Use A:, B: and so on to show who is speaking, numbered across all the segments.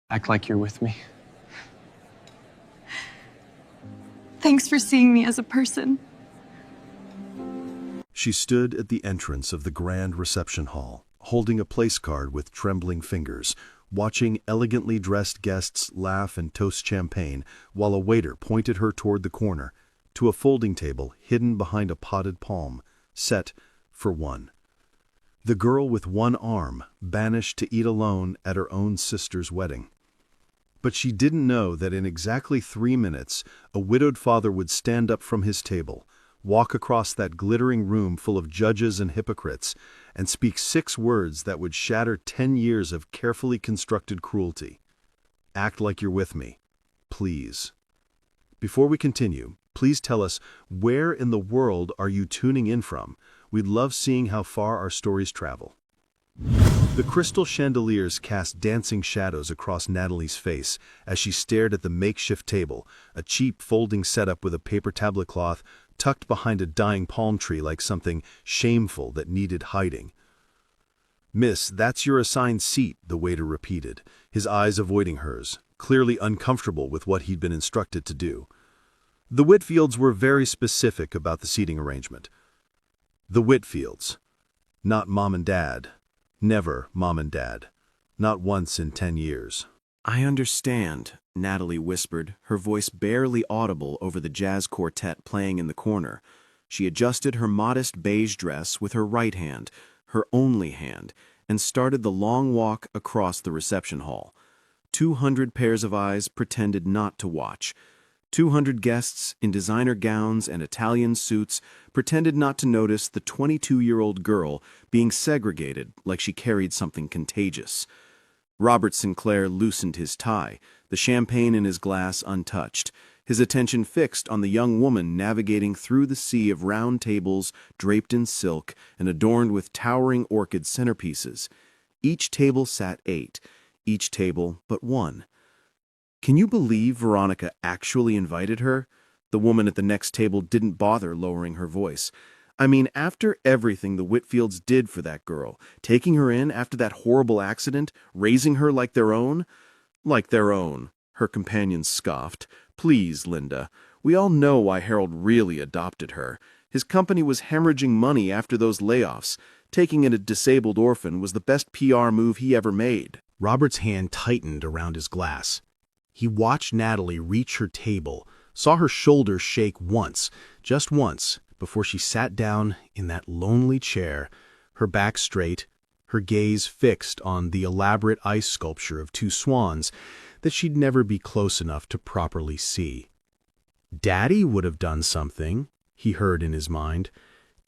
A: Act like you're with me.
B: Thanks for seeing me as a person.
C: She stood at the entrance of the grand reception hall, holding a place card with trembling fingers, watching elegantly dressed guests laugh and toast champagne while a waiter pointed her toward the corner, to a folding table hidden behind a potted palm, set for one. The girl with one arm, banished to eat alone at her own sister's wedding. But she didn't know that in exactly 3 minutes, a widowed father would stand up from his table, walk across that glittering room full of judges and hypocrites, and speak 6 words that would shatter 10 years of carefully constructed cruelty. Act like you're with me, please. Before we continue, please tell us, where in the world are you tuning in from? We'd love seeing how far our stories travel. The crystal chandeliers cast dancing shadows across Natalie's face as she stared at the makeshift table, a cheap folding setup with a paper tablecloth tucked behind a dying palm tree like something shameful that needed hiding. "Miss, that's your assigned seat," the waiter repeated, his eyes avoiding hers, clearly uncomfortable with what he'd been instructed to do. The Whitfields were very specific about the seating arrangement. The Whitfields. Not Mom and Dad. Never Mom and Dad. Not once in 10 years.
D: "I understand," Natalie whispered, her voice barely audible over the jazz quartet playing in the corner. She adjusted her modest beige dress with her right hand, her only hand, and started the long walk across the reception hall. 200 pairs of eyes pretended not to watch. 200 guests in designer gowns and Italian suits pretended not to notice the 22-year-old girl being segregated like she carried something contagious. Robert Sinclair loosened his tie, the champagne in his glass untouched, his attention fixed on the young woman navigating through the sea of round tables draped in silk and adorned with towering orchid centerpieces. Each table sat 8, each table but one. Can you believe Veronica actually invited her? The woman at the next table didn't bother lowering her voice. I mean, after everything the Whitfields did for that girl, taking her in after that horrible accident, raising her like their own? Like their own, her companion scoffed. Please, Linda, we all know why Harold really adopted her. His company was hemorrhaging money after those layoffs. Taking in a disabled orphan was the best PR move he ever made.
C: Robert's hand tightened around his glass. He watched Natalie reach her table, saw her shoulders shake once, just once, before she sat down in that lonely chair, her back straight, her gaze fixed on the elaborate ice sculpture of 2 swans that she'd never be close enough to properly see. Daddy would have done something, he heard in his mind.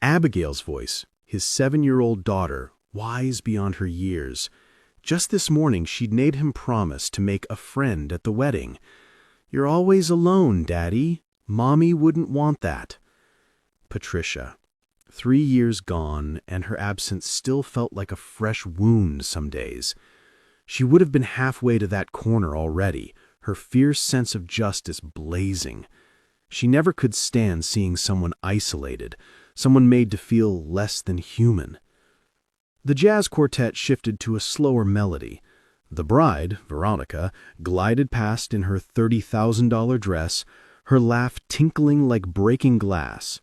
C: Abigail's voice, his 7-year-old daughter, wise beyond her years. Just this morning she'd made him promise to make a friend at the wedding. "You're always alone, Daddy. Mommy wouldn't want that." Patricia. 3 years gone, and her absence still felt like a fresh wound some days. She would have been halfway to that corner already, her fierce sense of justice blazing. She never could stand seeing someone isolated, someone made to feel less than human. The jazz quartet shifted to a slower melody. The bride, Veronica, glided past in her $30,000 dress, her laugh tinkling like breaking glass.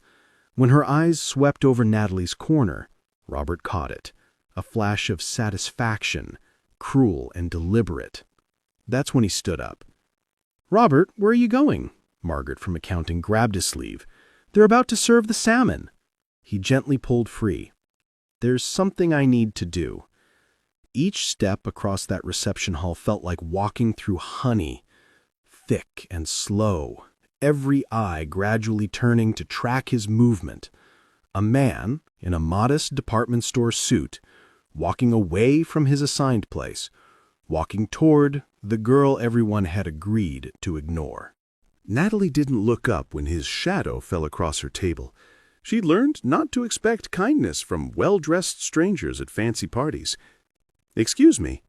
C: When her eyes swept over Natalie's corner, Robert caught it, a flash of satisfaction, cruel and deliberate. That's when he stood up. "Robert, where are you going?" Margaret from accounting grabbed his sleeve. "They're about to serve the salmon." He gently pulled free. "There's something I need to do." Each step across that reception hall felt like walking through honey, thick and slow, every eye gradually turning to track his movement. A man, in a modest department store suit, walking away from his assigned place, walking toward the girl everyone had agreed to ignore. Natalie didn't look up when his shadow fell across her table. She'd learned not to expect kindness from well-dressed strangers at fancy parties. "Excuse me."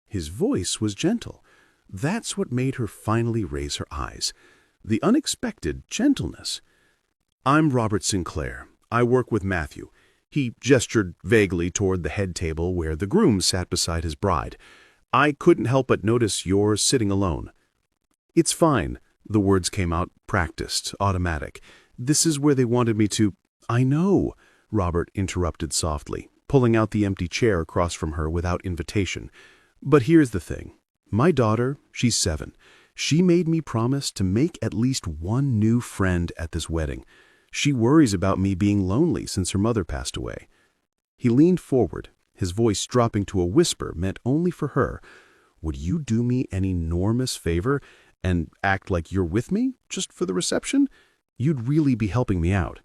C: His voice was gentle. That's what made her finally raise her eyes. The unexpected gentleness. "I'm Robert Sinclair. I work with Matthew." He gestured vaguely toward the head table where the groom sat beside his bride. I couldn't help but notice you're sitting alone. It's fine. The words came out practiced, automatic. This is where they wanted me to— I know, Robert interrupted softly, pulling out the empty chair across from her without invitation. But here's the thing. My daughter, she's 7. She made me promise to make at least one new friend at this wedding. She worries about me being lonely since her mother passed away. He leaned forward, his voice dropping to a whisper meant only for her. Would you do me an enormous favor and act like you're with me, just for the reception? You'd really be helping me out.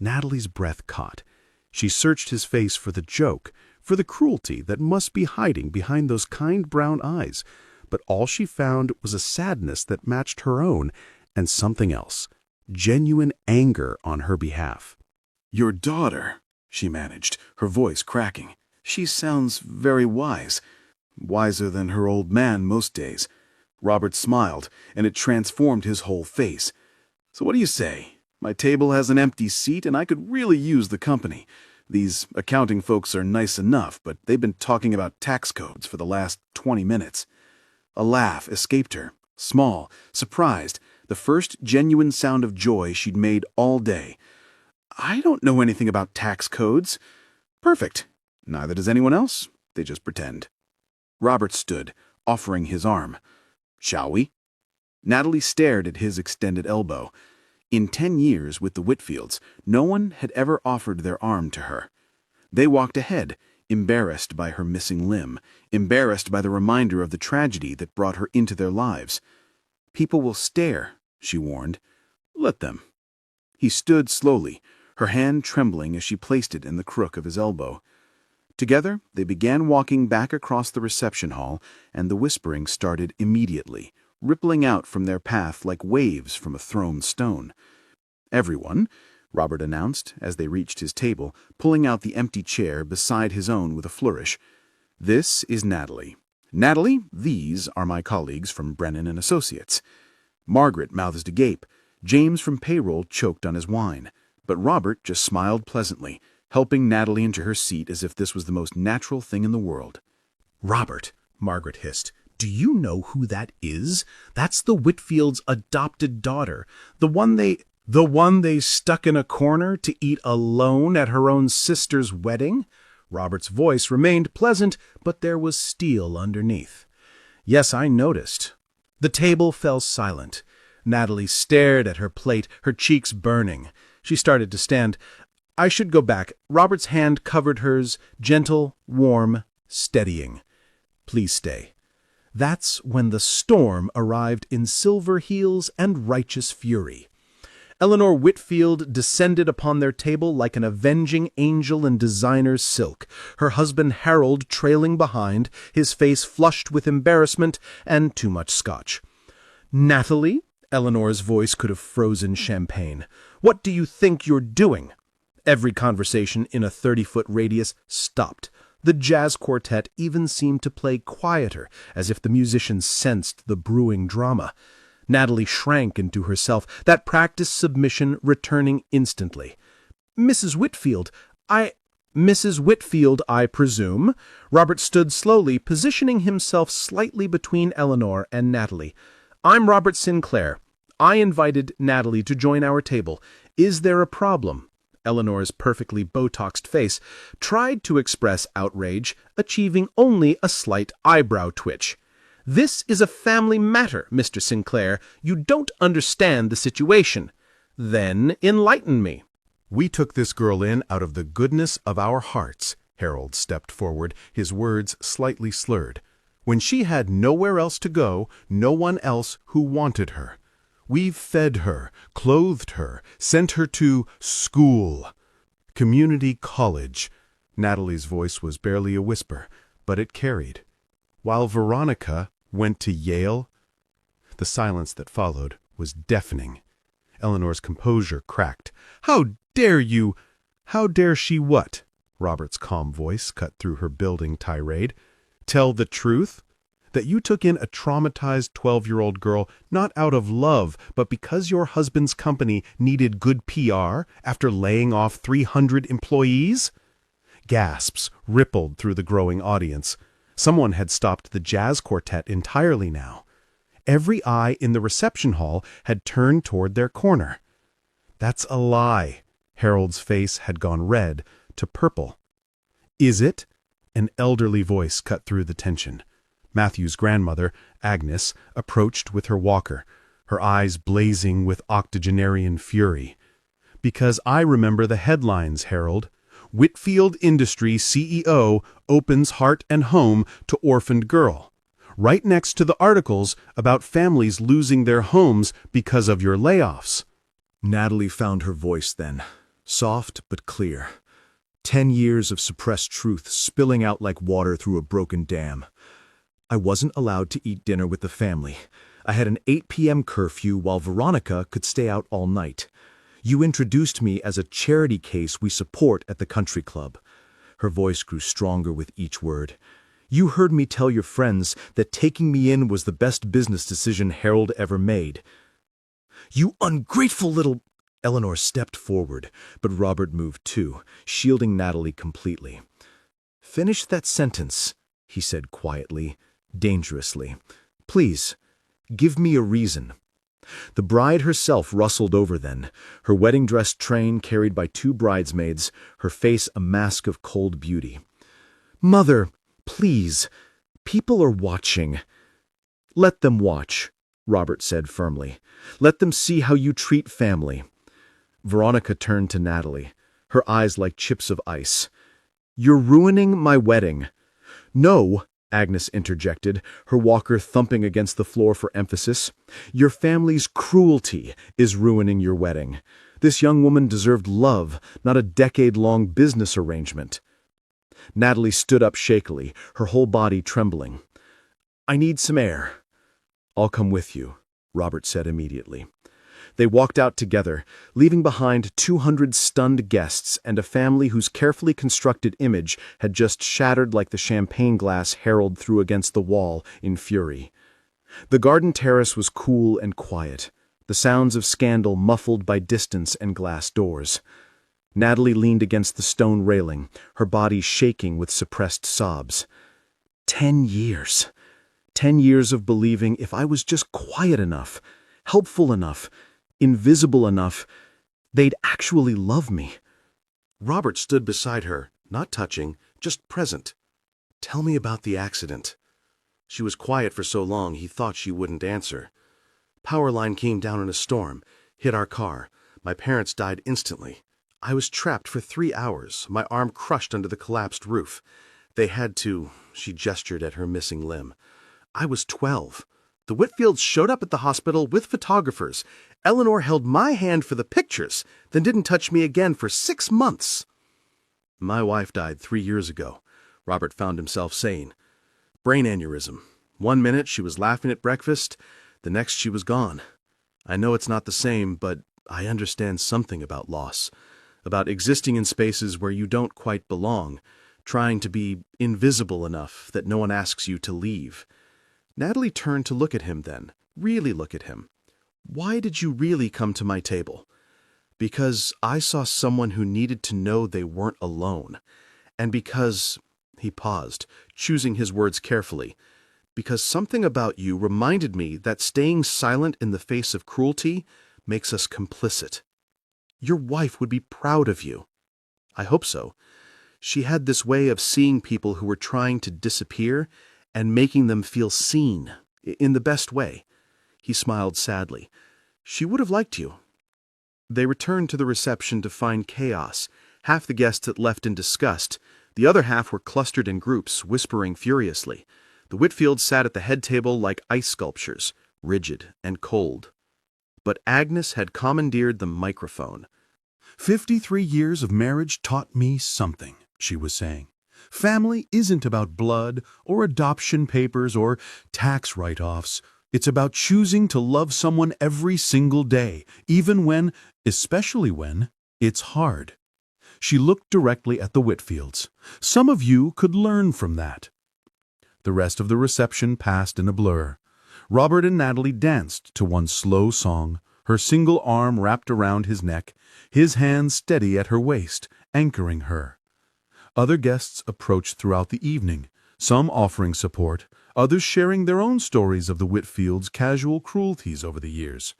C: Natalie's breath caught. She searched his face for the joke, for the cruelty that must be hiding behind those kind brown eyes, but all she found was a sadness that matched her own, and something else, genuine anger on her behalf.
D: "Your daughter," she managed, her voice cracking. "She sounds very wise. Wiser than her old man most days." Robert smiled, and it transformed his whole face. "So what do you say? My table has an empty seat, and I could really use the company. These accounting folks are nice enough, but they've been talking about tax codes for the last 20 minutes. A laugh escaped her, small, surprised, the first genuine sound of joy she'd made all day. "I don't know anything about tax codes." "Perfect. Neither does anyone else. They just pretend." Robert stood, offering his arm. "Shall we?" Natalie stared at his extended elbow. In 10 years with the Whitfields, no one had ever offered their arm to her. They walked ahead, embarrassed by her missing limb, embarrassed by the reminder of the tragedy that brought her into their lives. "People will stare," she warned. "Let them." He stood slowly, her hand trembling as she placed it in the crook of his elbow. Together, they began walking back across the reception hall, and the whispering started immediately, rippling out from their path like waves from a thrown stone. "Everyone," Robert announced as they reached his table, pulling out the empty chair beside his own with a flourish. "This is Natalie. Natalie, these are my colleagues from Brennan and Associates." Margaret mouthed agape. James from payroll choked on his wine. But Robert just smiled pleasantly, helping Natalie into her seat as if this was the most natural thing in the world.
C: "Robert," Margaret hissed, "do you know who that is? That's the Whitfields' adopted daughter, the one they stuck in a corner to eat alone at her own sister's wedding?" Robert's voice remained pleasant, but there was steel underneath. "Yes, I noticed." The table fell silent. Natalie stared at her plate, her cheeks burning. She started to stand. "I should go back." Robert's hand covered hers, gentle, warm, steadying. "Please stay." That's when the storm arrived in silver heels and righteous fury. Eleanor Whitfield descended upon their table like an avenging angel in designer's silk, her husband Harold trailing behind, his face flushed with embarrassment and too much scotch. "Natalie?" Eleanor's voice could have frozen champagne. "What do you think you're doing?" Every conversation in a 30-foot radius stopped. The jazz quartet even seemed to play quieter, as if the musicians sensed the brewing drama. Natalie shrank into herself, that practiced submission returning instantly. Mrs. Whitfield, I presume." Robert stood slowly, positioning himself slightly between Eleanor and Natalie. "I'm Robert Sinclair. I invited Natalie to join our table. Is there a problem?" Eleanor's perfectly Botoxed face tried to express outrage, achieving only a slight eyebrow twitch. "This is a family matter, Mr. Sinclair. You don't understand the situation." "Then enlighten me." "We took this girl in out of the goodness of our hearts," Harold stepped forward, his words slightly slurred. "When she had nowhere else to go, no one else who wanted her. We've fed her, clothed her, sent her to school. Community college." Natalie's voice was barely a whisper, but it carried. "While Veronica went to Yale." The silence that followed was deafening. Eleanor's composure cracked. "How dare you—" "How dare she what?" Robert's calm voice cut through her building tirade. "Tell the truth? That you took in a traumatized 12-year-old girl not out of love, but because your husband's company needed good PR after laying off 300 employees?" Gasps rippled through the growing audience. Someone had stopped the jazz quartet entirely now. Every eye in the reception hall had turned toward their corner. "That's a lie." Harold's face had gone red to purple. "Is it?" An elderly voice cut through the tension. Matthew's grandmother, Agnes, approached with her walker, her eyes blazing with octogenarian fury. "Because I remember the headlines, Harold. Whitfield Industries CEO opens heart and home to orphaned girl. Right next to the articles about families losing their homes because of your layoffs."
A: Natalie found her voice then, soft but clear. 10 years of suppressed truth spilling out like water through a broken dam. I wasn't allowed to eat dinner with the family. I had an 8 p.m. curfew while Veronica could stay out all night. You introduced me as a charity case we support at the country club. Her voice grew stronger with each word. You heard me tell your friends that taking me in was the best business decision Harold ever made. You ungrateful little... Eleanor stepped forward, but Robert moved too, shielding Natalie completely. "Finish that sentence," he said quietly, dangerously. "Please, give me a reason." The bride herself rustled over then, her wedding dress train carried by 2 bridesmaids, her face a mask of cold beauty. "Mother, please, people are watching." "Let them watch," Robert said firmly. "Let them see how you treat family." Veronica turned to Natalie, her eyes like chips of ice. "You're ruining my wedding." "No," Agnes interjected, her walker thumping against the floor for emphasis. "Your family's cruelty is ruining your wedding. This young woman deserved love, not a decade-long business arrangement." Natalie stood up shakily, her whole body trembling. "I need some air." "I'll come with you," Robert said immediately. They walked out together, leaving behind 200 stunned guests and a family whose carefully constructed image had just shattered like the champagne glass Harold threw against the wall in fury. The garden terrace was cool and quiet, the sounds of scandal muffled by distance and glass doors. Natalie leaned against the stone railing, her body shaking with suppressed sobs. 10 years. 10 years of believing if I was just quiet enough, helpful enough, invisible enough, they'd actually love me.
C: Robert stood beside her, not touching, just present. "Tell me about the accident." She was quiet for so long he thought she wouldn't answer. "Power line came down in a storm, hit our car. My parents died instantly. I was trapped for 3 hours, my arm crushed under the collapsed roof. They had to..." She gestured at her missing limb. "I was 12. The Whitfields showed up at the hospital with photographers. Eleanor held my hand for the pictures, then didn't touch me again for 6 months. My wife died 3 years ago," Robert found himself saying. "Brain aneurysm. 1 minute she was laughing at breakfast, the next she was gone. I know it's not the same, but I understand something about loss, about existing in spaces where you don't quite belong, trying to be invisible enough that no one asks you to leave." Natalie turned to look at him then, really look at him. "Why did you really come to my table?" "Because I saw someone who needed to know they weren't alone. And because..." He paused, choosing his words carefully. "Because something about you reminded me that staying silent in the face of cruelty makes us complicit. Your wife would be proud of you." "I hope so. She had this way of seeing people who were trying to disappear and making them feel seen, in the best way." He smiled sadly. "She would have liked you." They returned to the reception to find chaos. Half the guests had left in disgust. The other half were clustered in groups, whispering furiously. The Whitfields sat at the head table like ice sculptures, rigid and cold. But Agnes had commandeered the microphone.
E: 53 years of marriage taught me something, she was saying. Family isn't about blood or adoption papers or tax write-offs. It's about choosing to love someone every single day, even when, especially when, it's hard. She looked directly at the Whitfields. Some of you could learn from that. The rest of the reception passed in a blur. Robert and Natalie danced to one slow song, her single arm wrapped around his neck, his hand steady at her waist, anchoring her. Other guests approached throughout the evening, some offering support, others sharing their own stories of the Whitfields' casual cruelties over the years.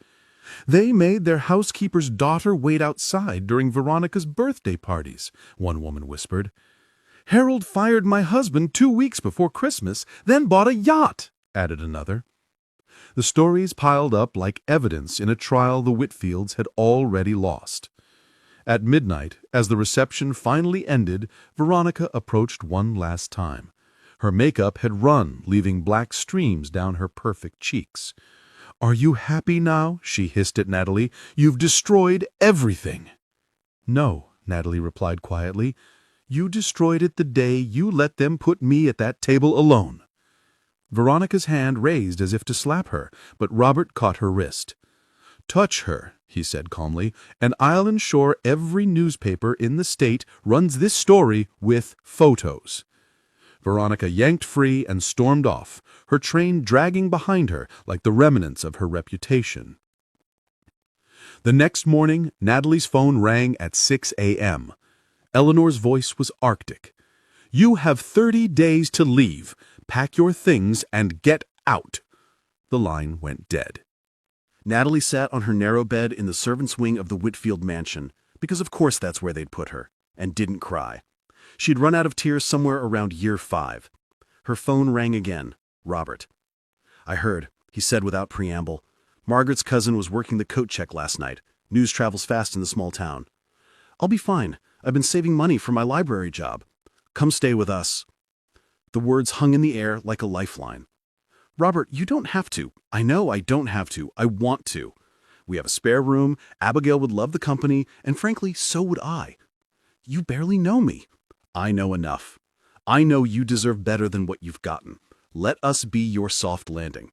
E: They made their housekeeper's daughter wait outside during Veronica's birthday parties, one woman whispered. Harold fired my husband 2 weeks before Christmas, then bought a yacht, added another. The stories piled up like evidence in a trial the Whitfields had already lost. At midnight, as the reception finally ended, Veronica approached one last time. Her makeup had run, leaving black streams down her perfect cheeks. "Are you happy now?" she hissed at Natalie. "You've destroyed everything." "No," Natalie replied quietly. "You destroyed it the day you let them put me at that table alone." Veronica's hand raised as if to slap her, but Robert caught her wrist. "Touch her," he said calmly, "and I'll ensure every newspaper in the state runs this story with photos." Veronica yanked free and stormed off, her train dragging behind her like the remnants of her reputation. The next morning, Natalie's phone rang at 6 a.m. Eleanor's voice was arctic. "You have 30 days to leave. Pack your things and get out." The line went dead.
D: Natalie sat on her narrow bed in the servants' wing of the Whitfield mansion, because of course that's where they'd put her, and didn't cry. She'd run out of tears somewhere around year 5. Her phone rang again. Robert. "I heard," he said without preamble. "Margaret's cousin was working the coat check last night. News travels fast in the small town." "I'll be fine. I've been saving money for my library job. Come stay with us." The words hung in the air like a lifeline. "Robert, you don't have to. I know I don't have to. I want to. We have a spare room, Abigail would love the company, and frankly, so would I. You barely know me. I know enough. I know you deserve better than what you've gotten. Let us be your soft landing."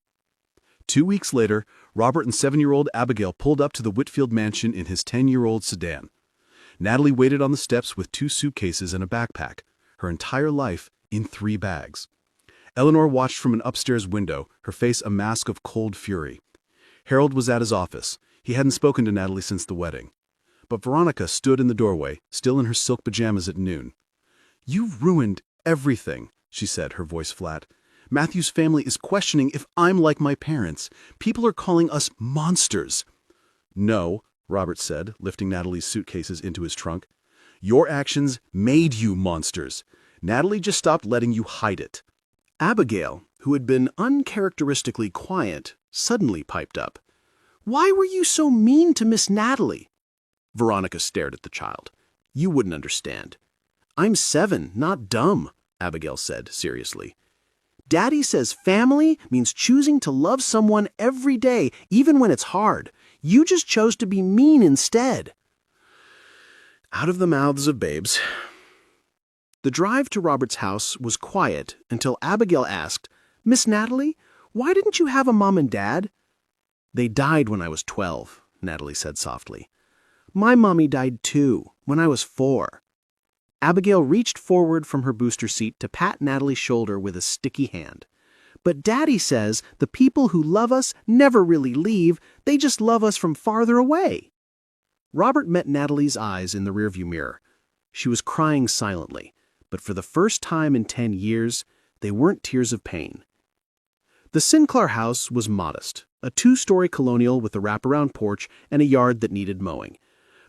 D: 2 weeks later, Robert and 7-year-old Abigail pulled up to the Whitfield mansion in his 10-year-old sedan. Natalie waited on the steps with 2 suitcases and a backpack, her entire life in 3 bags. Eleanor watched from an upstairs window, her face a mask of cold fury. Harold was at his office. He hadn't spoken to Natalie since the wedding. But Veronica stood in the doorway, still in her silk pajamas at noon. "You've ruined everything," she said, her voice flat. "Matthew's family is questioning if I'm like my parents. People are calling us monsters." "No," Robert said, lifting Natalie's suitcases into his trunk. "Your actions made you monsters. Natalie just stopped letting you hide it." Abigail, who had been uncharacteristically quiet, suddenly piped up. "Why were you so mean to Miss Natalie?" Veronica stared at the child. "You wouldn't understand." "I'm 7, not dumb," Abigail said seriously. "Daddy says family means choosing to love someone every day, even when it's hard. You just chose to be mean instead." Out of the mouths of babes. The drive to Robert's house was quiet until Abigail asked, "Miss Natalie, why didn't you have a mom and dad?" "They died when I was 12, Natalie said softly. "My mommy died too, when I was 4. Abigail reached forward from her booster seat to pat Natalie's shoulder with a sticky hand. "But Daddy says the people who love us never really leave, they just love us from farther away." Robert met Natalie's eyes in the rearview mirror. She was crying silently, but for the first time in 10 years, they weren't tears of pain. The Sinclair house was modest, a 2-story colonial with a wraparound porch and a yard that needed mowing.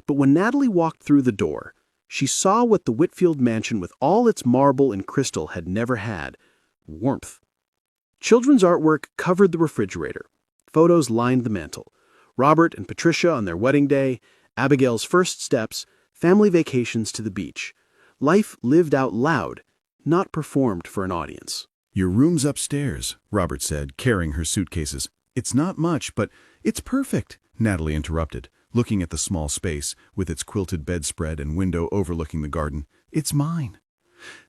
D: But when Natalie walked through the door, she saw what the Whitfield mansion with all its marble and crystal had never had: warmth. Children's artwork covered the refrigerator. Photos lined the mantel. Robert and Patricia on their wedding day, Abigail's first steps, family vacations to the beach. Life lived out loud, not performed for an audience.
A: "Your room's upstairs," Robert said, carrying her suitcases. "It's not much, but it's perfect," Natalie interrupted, looking at the small space with its quilted bedspread and window overlooking the garden. "It's mine."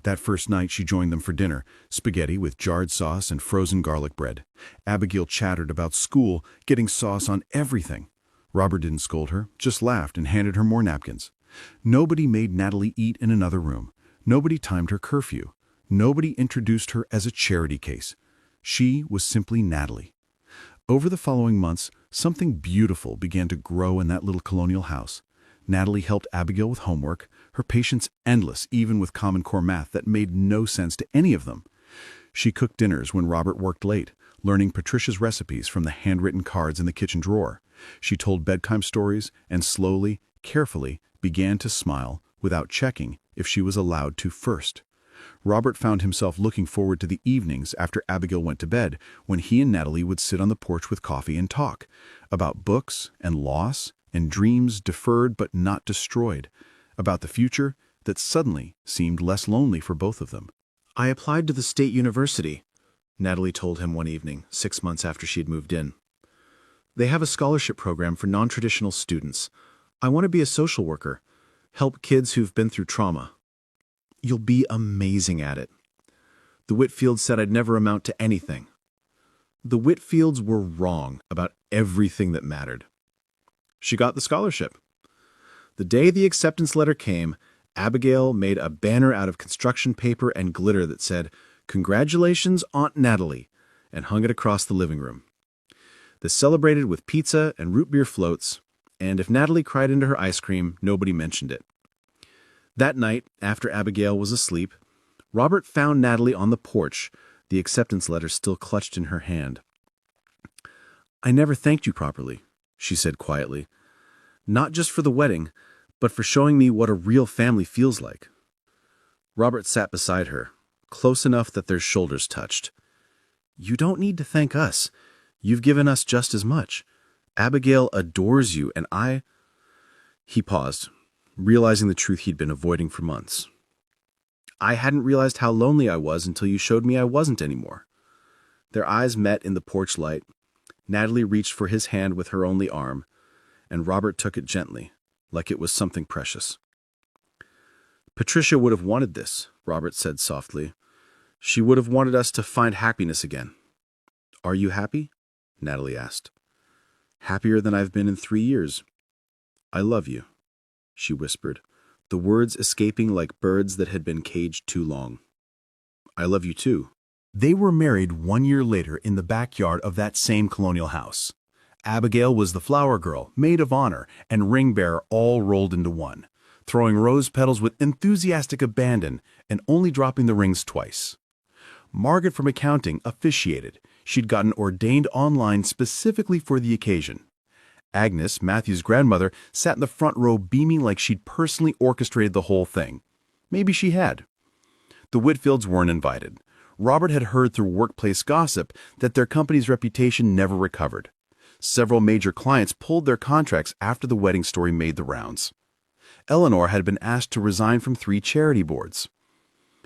A: That first night she joined them for dinner, spaghetti with jarred sauce and frozen garlic bread. Abigail chattered about school, getting sauce on everything. Robert didn't scold her, just laughed and handed her more napkins. Nobody made Natalie eat in another room. Nobody timed her curfew. Nobody introduced her as a charity case. She was simply Natalie. Over the following months, something beautiful began to grow in that little colonial house. Natalie helped Abigail with homework, her patience endless even with Common Core math that made no sense to any of them.
E: She cooked dinners when Robert worked late, learning Patricia's recipes from the handwritten cards in the kitchen drawer. She told bedtime stories and slowly, carefully, began to smile without checking if she was allowed to first. Robert found himself looking forward to the evenings after Abigail went to bed, when he and Natalie would sit on the porch with coffee and talk about books and loss and dreams deferred but not destroyed, about the future that suddenly seemed less lonely for both of them.
D: I applied to the state university, Natalie told him one evening, 6 months after she'd moved in. They have a scholarship program for non-traditional students. I want to be a social worker, help kids who've been through trauma. You'll be amazing at it. The Whitfields said I'd never amount to anything. The Whitfields were wrong about everything that mattered. She got the scholarship. The day the acceptance letter came, Abigail made a banner out of construction paper and glitter that said, "Congratulations, Aunt Natalie," and hung it across the living room. They celebrated with pizza and root beer floats, and if Natalie cried into her ice cream, nobody mentioned it. That night, after Abigail was asleep, Robert found Natalie on the porch, the acceptance letter still clutched in her hand. "I never thanked you properly," she said quietly. "Not just for the wedding, but for showing me what a real family feels like." Robert sat beside her, close enough that their shoulders touched. "You don't need to thank us. You've given us just as much. Abigail adores you, and I—" He paused, realizing the truth he'd been avoiding for months. "I hadn't realized how lonely I was until you showed me I wasn't anymore." Their eyes met in the porch light. Natalie reached for his hand with her only arm, and Robert took it gently, like it was something precious. "Patricia would have wanted this," Robert said softly. "She would have wanted us to find happiness again." "Are you happy?" Natalie asked. "Happier than I've been in 3 years. I love you," she whispered, the words escaping like birds that had been caged too long. "I love you too."
E: They were married 1 year later in the backyard of that same colonial house. Abigail was the flower girl, maid of honor, and ring bearer all rolled into one, throwing rose petals with enthusiastic abandon and only dropping the rings twice. Margaret from accounting officiated. She'd gotten ordained online specifically for the occasion. Agnes, Matthew's grandmother, sat in the front row beaming like she'd personally orchestrated the whole thing. Maybe she had. The Whitfields weren't invited. Robert had heard through workplace gossip that their company's reputation never recovered. Several major clients pulled their contracts after the wedding story made the rounds. Eleanor had been asked to resign from 3 charity boards.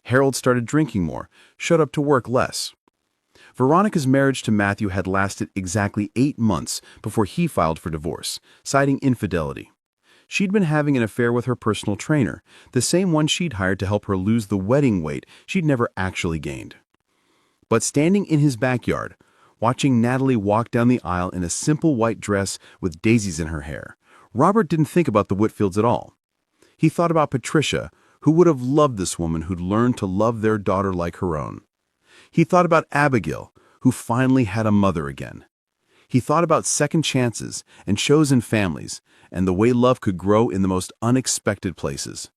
E: Harold started drinking more, showed up to work less. Veronica's marriage to Matthew had lasted exactly 8 months before he filed for divorce, citing infidelity. She'd been having an affair with her personal trainer, the same one she'd hired to help her lose the wedding weight she'd never actually gained. But standing in his backyard, watching Natalie walk down the aisle in a simple white dress with daisies in her hair, Robert didn't think about the Whitfields at all. He thought about Patricia, who would have loved this woman who'd learned to love their daughter like her own. He thought about Abigail, who finally had a mother again. He thought about second chances and chosen families, and the way love could grow in the most unexpected places.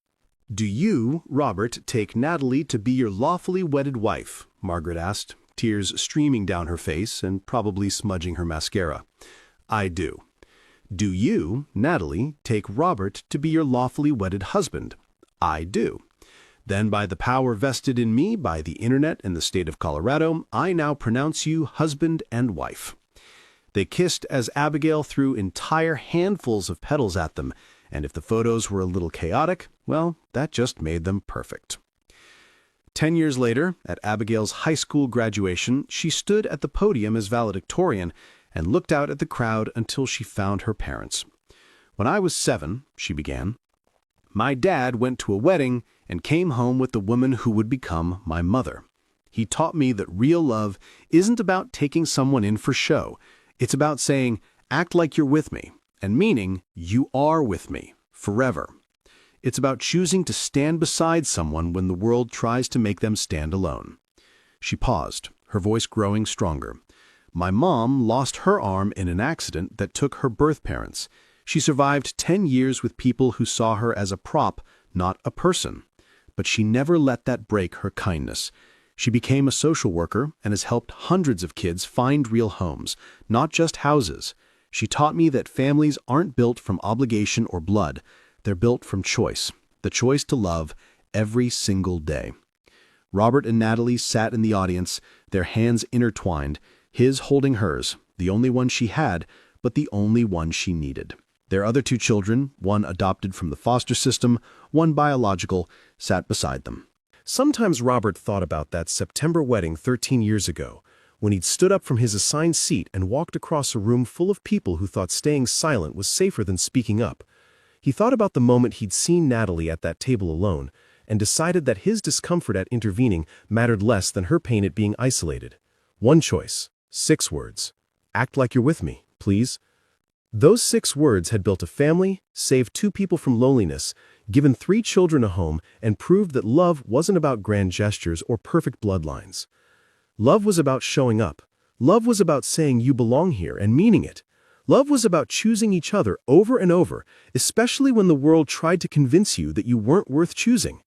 E: "Do you, Robert, take Natalie to be your lawfully wedded wife?" Margaret asked, tears streaming down her face and probably smudging her mascara. "I do." "Do you, Natalie, take Robert to be your lawfully wedded husband?" "I do." "Then by the power vested in me by the internet and the state of Colorado, I now pronounce you husband and wife." They kissed as Abigail threw entire handfuls of petals at them, and if the photos were a little chaotic, well, that just made them perfect. 10 years later, at Abigail's high school graduation, she stood at the podium as valedictorian and looked out at the crowd until she found her parents. "When I was 7, she began, "my dad went to a wedding and came home with the woman who would become my mother. He taught me that real love isn't about taking someone in for show. It's about saying, act like you're with me, and meaning you are with me, forever. It's about choosing to stand beside someone when the world tries to make them stand alone." She paused, her voice growing stronger. "My mom lost her arm in an accident that took her birth parents. She survived 10 years with people who saw her as a prop, not a person. But she never let that break her kindness.
C: She became a social worker and has helped hundreds of kids find real homes, not just houses. She taught me that families aren't built from obligation or blood. They're built from choice, the choice to love every single day. Robert and Natalie sat in the audience, their hands intertwined, his holding hers, the only one she had, but the only one she needed. Their other two children, one adopted from the foster system, one biological, sat beside them.
F: Sometimes Robert thought about that September wedding 13 years ago, when he'd stood up from his assigned seat and walked across a room full of people who thought staying silent was safer than speaking up. He thought about the moment he'd seen Natalie at that table alone, and decided that his discomfort at intervening mattered less than her pain at being isolated. One choice, 6 words. Act like you're with me, please. Those 6 words had built a family, saved 2 people from loneliness, given 3 children a home, and proved that love wasn't about grand gestures or perfect bloodlines. Love was about showing up. Love was about saying you belong here and meaning it. Love was about choosing each other over and over, especially when the world tried to convince you that you weren't worth choosing.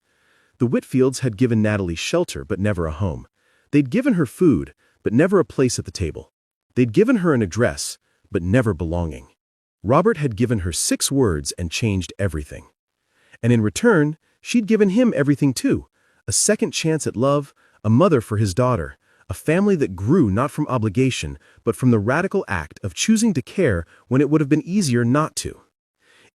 F: The Whitfields had given Natalie shelter but never a home. They'd given her food, but never a place at the table. They'd given her an address, but never belonging. Robert had given her 6 words and changed everything. And in return, she'd given him everything too. A second chance at love, a mother for his daughter, a family that grew not from obligation, but from the radical act of choosing to care when it would have been easier not to.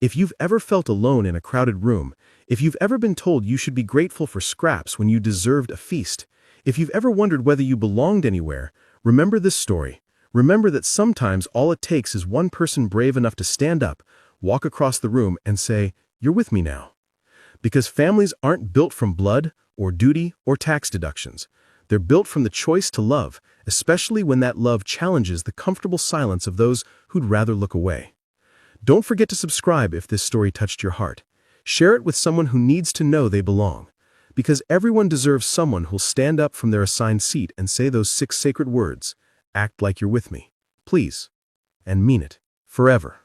F: If you've ever felt alone in a crowded room, if you've ever been told you should be grateful for scraps when you deserved a feast, if you've ever wondered whether you belonged anywhere, remember this story. Remember that sometimes all it takes is one person brave enough to stand up, walk across the room, and say, "You're with me now." Because families aren't built from blood or duty or tax deductions. They're built from the choice to love, especially when that love challenges the comfortable silence of those who'd rather look away. Don't forget to subscribe if this story touched your heart. Share it with someone who needs to know they belong. Because everyone deserves someone who'll stand up from their assigned seat and say those 6 sacred words, "Act like you're with me, please," and mean it, forever.